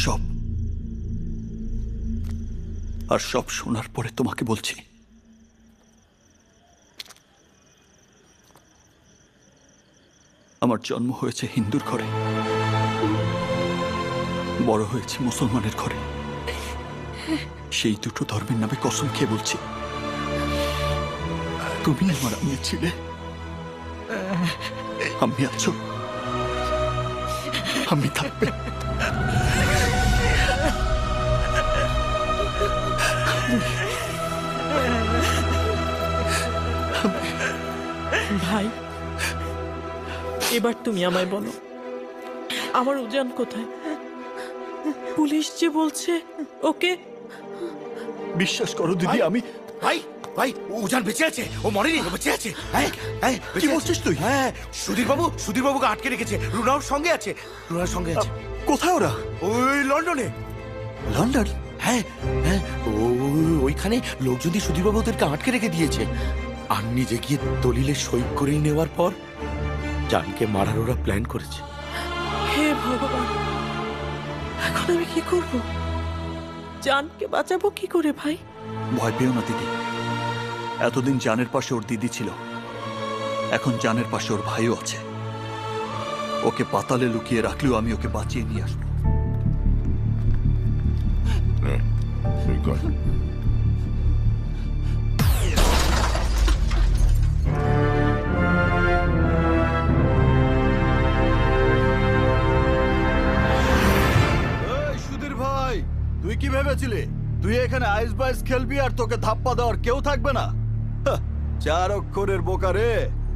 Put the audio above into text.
সব। আর সব শোনার পরে তোমাকে বলছি, আমার জন্ম হয়েছে হিন্দুর ঘরে, বড় হয়েছে মুসলমানের ঘরে। সেই দুটো ধর্মের নামে কসম খেয়ে বলছি, তুমি আমার আম্মি ছিলে, আম্মি আছো, আম্মি থাকবে। ভাই, এবার তুমি আমায় বলো, আমার উজান কোথায়? পুলিশ যে বলছে ওকে। বিশ্বাস করো দিদি, আমি ভাই ভাই, উজান বেঁচে আছে, ও মরেনি, ও বেঁচে আছে। হ্যাঁ হ্যাঁ, কি বলছিস তুই? হ্যাঁ, সুধীর বাবুকে আটকে রেখেছে, রুনার সঙ্গে আছে, রুনার সঙ্গে আছে। কোথায় ওরা? ওই লন্ডনে। লন্ডন? হ্যাঁ হ্যাঁ, ওইখানে লোকজন দিয়ে সুধীর বাবু ওদেরকে আটকে রেখে দিয়েছে। আর নিজে গিয়ে দলিলে সই করে নেওয়ার পর জানকে মারার ওরা প্ল্যান করেছে। হে ভগবান, এখন আমি কি করব? জানকে বাঁচাবো কি করে ভাই? ভয় পেও না দিদি, এতদিন জানের পাশে ওর দিদি ছিল, এখন জানের পাশে ওর ভাইও আছে। ওকে পাতালে লুকিয়ে রাখলেও আমি ওকে বাঁচিয়ে নিয়ে আসবো। সুধীর ভাই, তুই কি ভেবেছিলি তুই এখানে আইস বাইস খেলবি আর তোকে ধাপ্পা দেওয়ার কেউ থাকবে না? হাহ, 4 অক্ষরের বোকা রে।